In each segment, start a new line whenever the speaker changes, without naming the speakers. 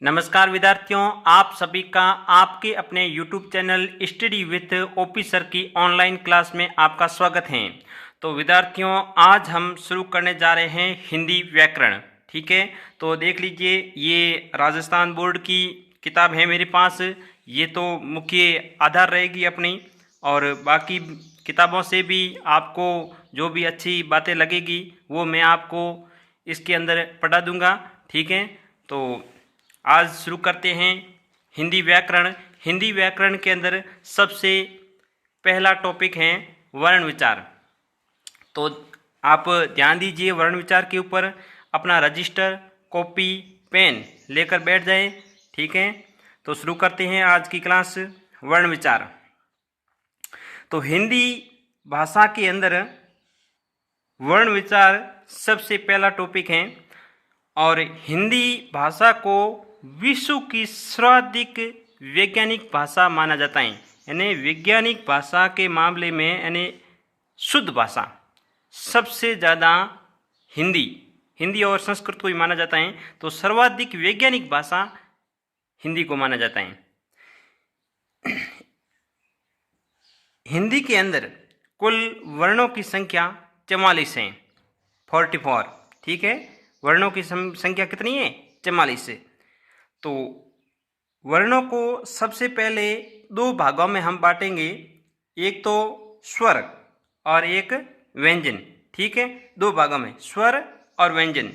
नमस्कार विद्यार्थियों, आप सभी का आपके अपने YouTube channel study with OP sir की ऑनलाइन क्लास में आपका स्वागत है। तो विद्यार्थियों, आज हम शुरू करने जा रहे हैं हिंदी व्याकरण। ठीक है, तो देख लीजिए, ये राजस्थान बोर्ड की किताब है मेरे पास। ये तो मुख्य आधार रहेगी अपनी, और बाकी किताबों से भी आपको जो भी अच्छी बातें लगेगी वो मैं आपको इसके अंदर पढ़ा दूंगा। ठीक है, तो आज शुरू करते हैं हिंदी व्याकरण। हिंदी व्याकरण के अंदर सबसे पहला टॉपिक है वर्ण विचार। तो आप ध्यान दीजिए, वर्ण विचार के ऊपर अपना रजिस्टर, कॉपी, पेन लेकर बैठ जाएं। ठीक है, तो शुरू करते हैं आज की क्लास। वर्ण विचार। तो हिंदी भाषा के अंदर वर्ण विचार सबसे पहला टॉपिक है, और हिंदी भाषा को विश्व की सर्वाधिक वैज्ञानिक भाषा माना जाता है। यानी वैज्ञानिक भाषा के मामले में, यानी शुद्ध भाषा सबसे ज़्यादा हिंदी और संस्कृत को ही माना जाता है। तो सर्वाधिक वैज्ञानिक भाषा हिंदी को माना जाता है। हिंदी के अंदर कुल वर्णों की संख्या 44 है, 44। ठीक है, वर्णों की संख्या कितनी है? 44 है। तो वर्णों को सबसे पहले दो भागों में हम बांटेंगे, एक तो स्वर और एक व्यंजन। ठीक है, दो भागों में स्वर और व्यंजन।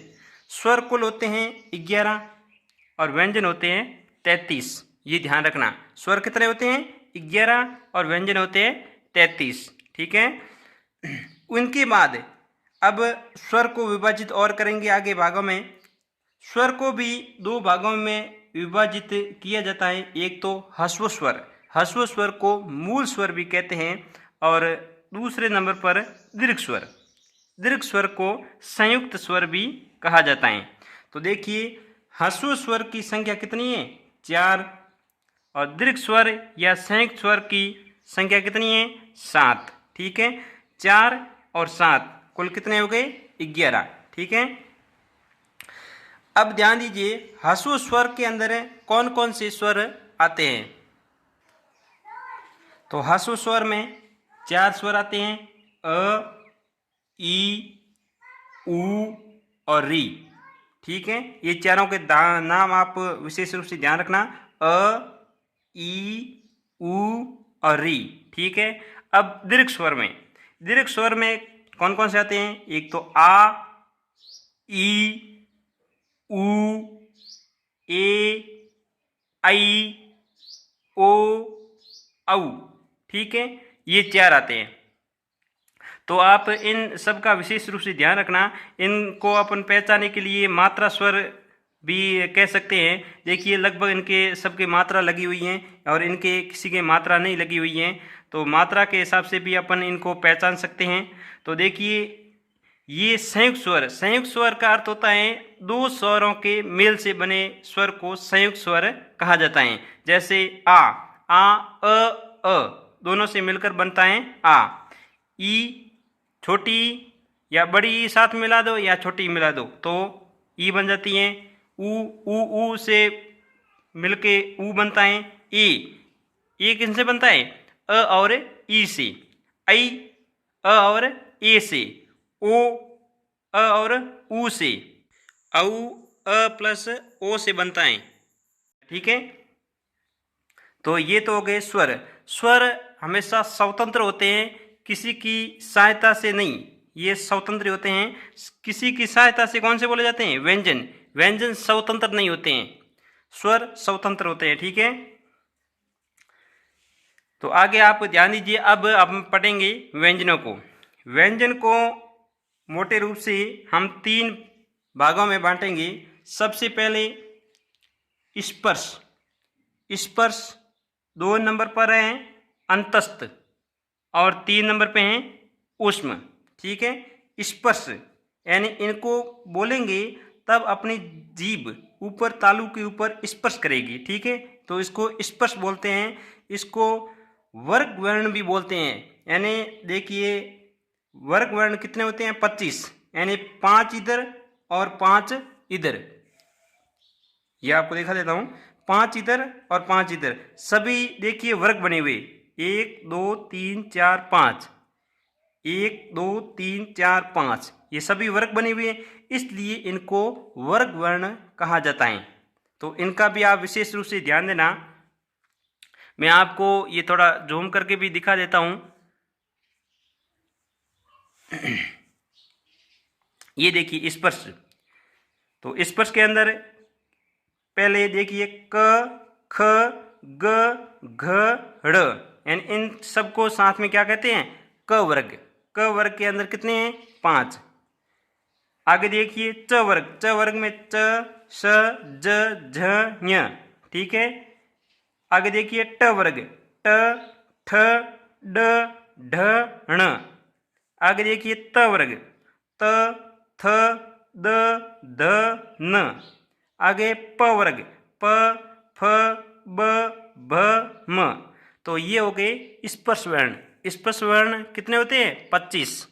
स्वर कुल होते हैं 11 और व्यंजन होते हैं 33। ये ध्यान रखना, स्वर कितने होते हैं? 11 और व्यंजन होते हैं 33। ठीक है, उनके बाद अब स्वर को विभाजित और करेंगे आगे भागों में। स्वर को भी दो भागों में विभाजित किया जाता है, एक तो ह्रस्व स्वर, ह्रस्व स्वर को मूल स्वर भी कहते हैं, और दूसरे नंबर पर दीर्घ स्वर, दीर्घ स्वर को संयुक्त स्वर भी कहा जाता है। तो देखिए, ह्रस्व स्वर की संख्या कितनी है? 4, और दीर्घ स्वर या संयुक्त स्वर की संख्या कितनी है? 7। ठीक है, 4 और 7 कुल कितने हो गए? 11। ठीक है, अब ध्यान दीजिए, ह्रस्व स्वर के अंदर कौन कौन से स्वर आते हैं। तो ह्रस्व स्वर में 4 स्वर आते हैं, अ, ई, उ और री। ठीक है, ये चारों के नाम आप विशेष रूप से ध्यान रखना, अ, ई, उ और री। ठीक है, अब दीर्घ स्वर में कौन कौन से आते हैं? एक तो आ, ई, उ, ए, आई, ओ, औ। ठीक है, ये 4 आते हैं। तो आप इन सब का विशेष रूप से ध्यान रखना। इनको अपन पहचानने के लिए मात्रा स्वर भी कह सकते हैं। देखिए, लगभग इनके सबके मात्रा लगी हुई हैं और इनके किसी के मात्रा नहीं लगी हुई हैं, तो मात्रा के हिसाब से भी अपन इनको पहचान सकते हैं। तो देखिए, ये संयुक्त स्वर का अर्थ होता है दो स्वरों के मेल से बने स्वर को संयुक्त स्वर कहा जाता है। जैसे आ, अ दोनों से मिलकर बनता है आ। ई, छोटी या बड़ी साथ मिला दो या छोटी मिला दो तो ई बन जाती है। उ से मिलके ऊ बनता है। ए किनसे बनता है? अ और ई से। आई, अ और ए से। ओ, अ और ऊ से। औ, अ प्लस ओ से बनता है। ठीक है, तो ये तो हो गए स्वर। स्वर हमेशा स्वतंत्र होते हैं, किसी की सहायता से नहीं, ये स्वतंत्र होते हैं। किसी की सहायता से कौन से बोले जाते हैं? व्यंजन स्वतंत्र नहीं होते हैं, स्वर स्वतंत्र होते हैं। ठीक है, तो आगे आप ध्यान दीजिए, अब हम पढ़ेंगे व्यंजनों को। व्यंजन को मोटे रूप से हम 3 भागों में बांटेंगे। सबसे पहले स्पर्श 2 नंबर पर है अंतस्थ, और 3 नंबर पे हैं ऊष्म। ठीक है, स्पर्श यानी इनको बोलेंगे तब अपनी जीभ ऊपर तालू के ऊपर स्पर्श करेगी। ठीक है, तो इसको स्पर्श बोलते हैं। इसको वर्ग वर्ण भी बोलते हैं। यानी देखिए, वर्ग वर्ण कितने होते हैं? 25, यानी 5 इधर और 5 इधर। ये आपको दिखा देता हूँ, 5 इधर और 5 इधर, सभी देखिए वर्ग बने हुए, 1 2 3 4 5, 1 2 3 4 5, ये सभी वर्ग बने हुए हैं, इसलिए इनको वर्ग वर्ण कहा जाता है। तो इनका भी आप विशेष रूप से ध्यान देना। मैं आपको ये थोड़ा जूम करके भी दिखा देता हूँ। ये देखिए स्पर्श, तो स्पर्श के अंदर पहले देखिए क ख ग घ ड़, यानी इन सबको साथ में क्या कहते हैं, क वर्ग। क वर्ग के अंदर कितने हैं, 5। आगे देखिए च वर्ग, च वर्ग में च स ज झ ञ, ठीक है। आगे देखिए ट वर्ग, ट ठ ड ढ ण। आगे देखिए त वर्ग, त थ द ध न। आगे प वर्ग, प फ ब भ म। तो ये हो गए स्पर्श वर्ण। स्पर्श वर्ण कितने होते हैं, 25।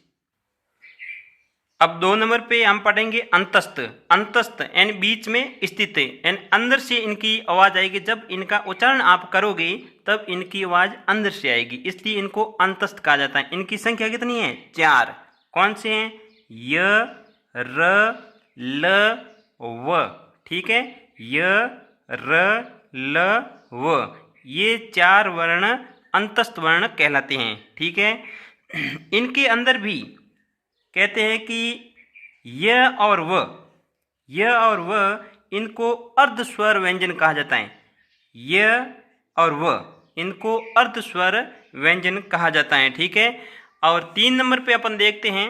अब 2 नंबर पे हम पढ़ेंगे अंतस्थ। अंतस्थ यानी बीच में स्थित, यानी अंदर से इनकी आवाज आएगी। जब इनका उच्चारण आप करोगे तब इनकी आवाज अंदर से आएगी, इसलिए इनको अंतस्थ कहा जाता है। इनकी संख्या कितनी है, 4। कौन से हैं, य र ल व, ठीक है, य र ल व, ये 4 वर्ण अंतस्थ वर्ण कहलाते हैं, ठीक है। इनके अंदर भी कहते हैं कि य और व, य और व, इनको अर्ध स्वर व्यंजन कहा जाता है। य और व, इनको अर्ध स्वर व्यंजन कहा जाता है, ठीक है। और 3 नंबर पे अपन देखते हैं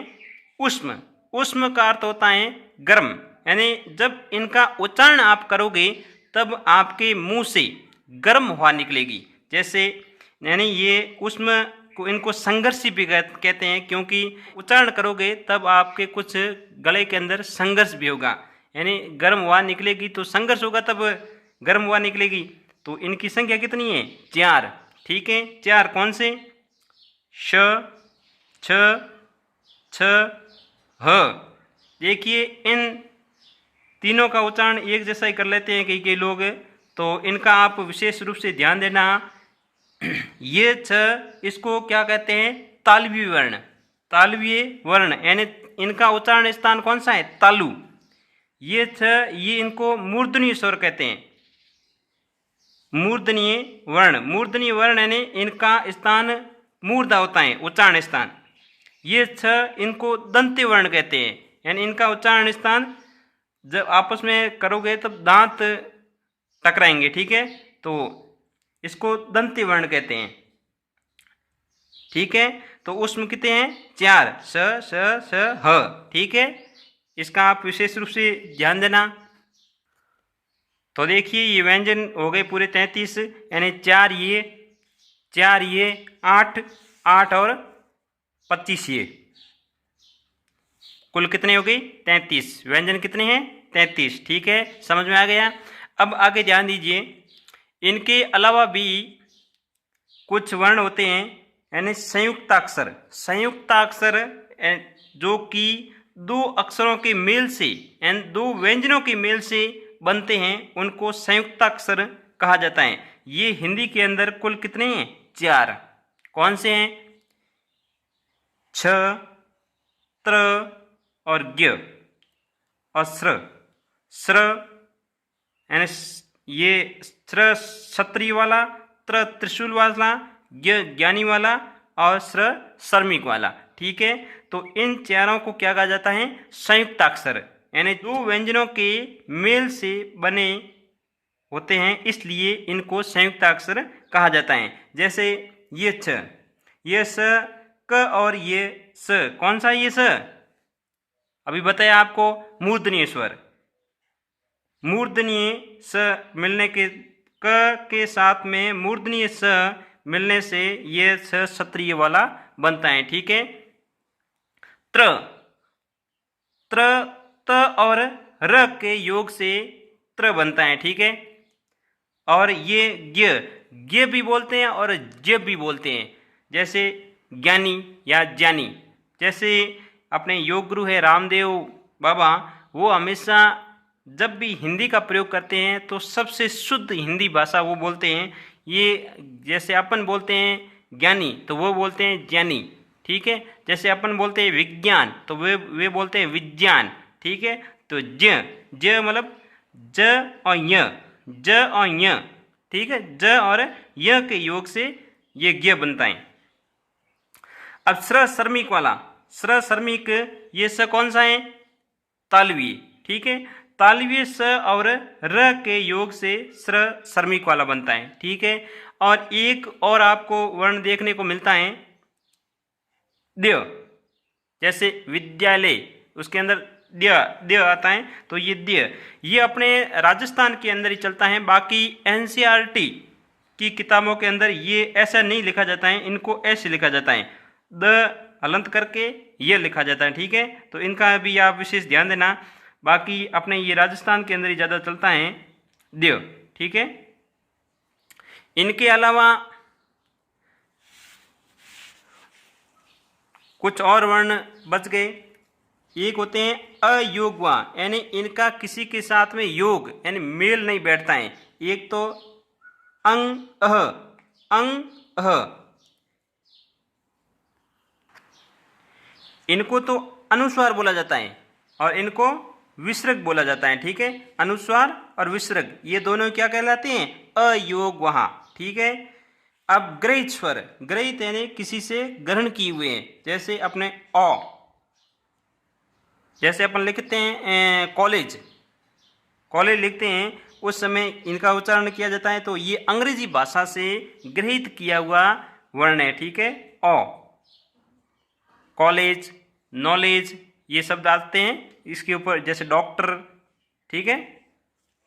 उष्म। उष्म का अर्थ होता है गर्म, यानी जब इनका उच्चारण आप करोगे तब आपके मुंह से गर्म हवा निकलेगी। जैसे यानी ये उष्म को, इनको संघर्षी भी कहते हैं, क्योंकि उच्चारण करोगे तब आपके कुछ गले के अंदर संघर्ष भी होगा, यानी गर्म हवा निकलेगी तो संघर्ष होगा, तब गर्म हवा निकलेगी। तो इनकी संख्या कितनी है, 4, ठीक है। 4 कौन से, श छ छ ह। देखिए इन तीनों का उच्चारण एक जैसा ही कर लेते हैं कई लोग, तो इनका आप विशेष रूप से ध्यान देना। ये छ, इसको क्या कहते हैं, तालव्य वर्ण। तालव्य वर्ण यानी इनका उच्चारण स्थान कौन सा है, तालु। ये छ, ये इनको मूर्धन्य स्वर कहते हैं, मूर्धन्य वर्ण। मूर्धन्य वर्ण यानी इनका स्थान मूर्धा होता है, उच्चारण स्थान। ये छ, इनको दंत्य वर्ण कहते हैं, यानी इनका उच्चारण स्थान जब आपस में करोगे तब दांत टकराएंगे, ठीक है, तो इसको दंत्य वर्ण कहते हैं, ठीक है। तो उसमें कितने हैं, 4, स स स ह, ठीक है। इसका आप विशेष रूप से ध्यान देना। तो देखिए ये व्यंजन हो गए पूरे 33, यानी 4 ये 8 8 और 25 ये, कुल कितने हो गई, 33। व्यंजन कितने हैं, 33, ठीक है, समझ में आ गया। अब आगे ध्यान दीजिए, इनके अलावा भी कुछ वर्ण होते हैं, यानी संयुक्ताक्षर। संयुक्ताक्षर जो कि 2 अक्षरों के मेल से, यानी 2 व्यंजनों के मेल से बनते हैं, उनको संयुक्ताक्षर कहा जाता है। ये हिंदी के अंदर कुल कितने हैं, 4। कौन से हैं, छ, त्र और ज्ञ और स्र। स्र यानी ये स्र क्षत्रिय वाला, त्र त्रिशूल वाला, ज्ञ ज्ञानी वाला और स्र श्रमिक वाला, ठीक है। तो इन चारों को क्या कहा जाता है, संयुक्ताक्षर, यानी 2 व्यंजनों के मेल से बने होते हैं, इसलिए इनको संयुक्ताक्षर कहा जाता है। जैसे ये छ, ये स, क और ये स, कौन सा ये स, अभी बताया आपको, मूर्धन्य स्वर। मूर्धन्य स मिलने के, क के साथ में मूर्धन्य स मिलने से ये स क्षत्रिय वाला बनता है, ठीक है। त्र, त्र त और र के योग से त्र बनता है, ठीक है। और ये ज्ञ, ज्ञ भी बोलते हैं और ज्ञ भी बोलते हैं, जैसे ज्ञानी या ज्ञानी। जैसे अपने योग गुरु है रामदेव बाबा, वो हमेशा जब भी हिंदी का प्रयोग करते हैं तो सबसे शुद्ध हिंदी भाषा वो बोलते हैं। ये जैसे अपन बोलते हैं ज्ञानी तो वो बोलते हैं ज्ञानी, ठीक है। जैसे अपन बोलते हैं विज्ञान तो वे बोलते हैं विज्ञान, ठीक है। तो ज मतलब ज और य, ठीक है। ज और य के योग से ये ज्ञ बनता है। अब स्र श्रमिक वाला, स्र श्रमिक ये स कौन सा है? तालवीय, ठीक है। तालवीय स और र के योग से स्र श्रमिक वाला बनता है, ठीक है। और एक और आपको वर्ण देखने को मिलता है द्य, जैसे विद्यालय उसके अंदर द्य आता है तो ये द्य, ये अपने राजस्थान के अंदर ही चलता है। बाकी एनसीईआरटी की किताबों के अंदर ये ऐसा नहीं लिखा जाता है, इनको ऐसे लिखा जाता है, द हलंत करके ये लिखा जाता है, ठीक है। तो इनका भी आप विशेष ध्यान देना। बाकी अपने ये राजस्थान के अंदर ही ज़्यादा चलता है द्य, ठीक है। इनके अलावा कुछ और वर्ण बच गए। एक होते हैं अयोगवा, यानी इनका किसी के साथ में योग यानी मेल नहीं बैठता है। एक तो अंग अह, इनको तो अनुस्वार बोला जाता है और इनको विसर्ग बोला जाता है, ठीक है। अनुस्वार और विसर्ग ये दोनों क्या कहलाते हैं? अयोग वहाँ, ठीक है। अब ग्रहित स्वर, ग्रहित यानी किसी से ग्रहण किए हुए हैं, जैसे अपने अ, जैसे अपन लिखते हैं कॉलेज, कॉलेज लिखते हैं उस समय इनका उच्चारण किया जाता है तो ये अंग्रेजी भाषा से ग्रहित किया हुआ वर्ण है, ठीक है। अ, कॉलेज, नॉलेज ये शब्द आते हैं इसके ऊपर, जैसे डॉक्टर, ठीक है।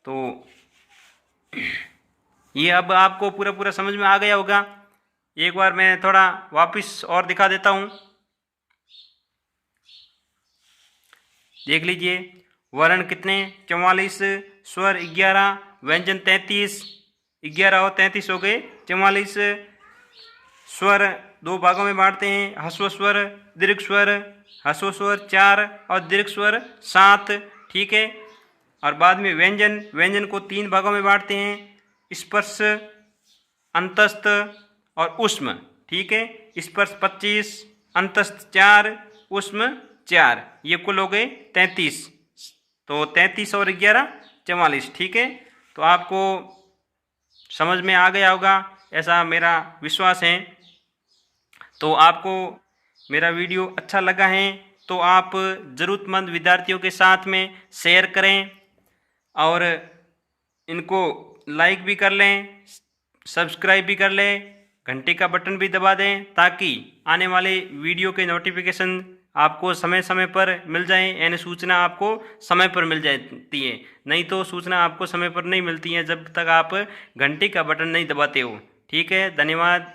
तो ये अब आपको पूरा समझ में आ गया होगा। एक बार मैं थोड़ा वापस और दिखा देता हूँ, देख लीजिए। वर्ण कितने? 44, स्वर 11, व्यंजन 33, 11 और 33 हो गए 44। स्वर दो भागों में बांटते हैं, ह्रस्व स्वर, दीर्घ स्वर। ह्रस्व स्वर 4 और दीर्घ स्वर 7, ठीक है। और बाद में व्यंजन, व्यंजन को 3 भागों में बांटते हैं, स्पर्श, अंतस्थ और ऊष्म, ठीक है। स्पर्श 25, अंतस्थ 4, ऊष्म 4, ये कुल हो गए 33। तो 33 और 11 44, ठीक है। तो आपको समझ में आ गया होगा ऐसा मेरा विश्वास है। तो आपको मेरा वीडियो अच्छा लगा है तो आप ज़रूरतमंद विद्यार्थियों के साथ में शेयर करें और इनको लाइक भी कर लें, सब्सक्राइब भी कर लें, घंटे का बटन भी दबा दें ताकि आने वाले वीडियो के नोटिफिकेशन आपको समय समय पर मिल जाए, यानी सूचना आपको समय पर मिल जाती है। नहीं तो सूचना आपको समय पर नहीं मिलती है जब तक आप घंटे का बटन नहीं दबाते हो, ठीक है। धन्यवाद।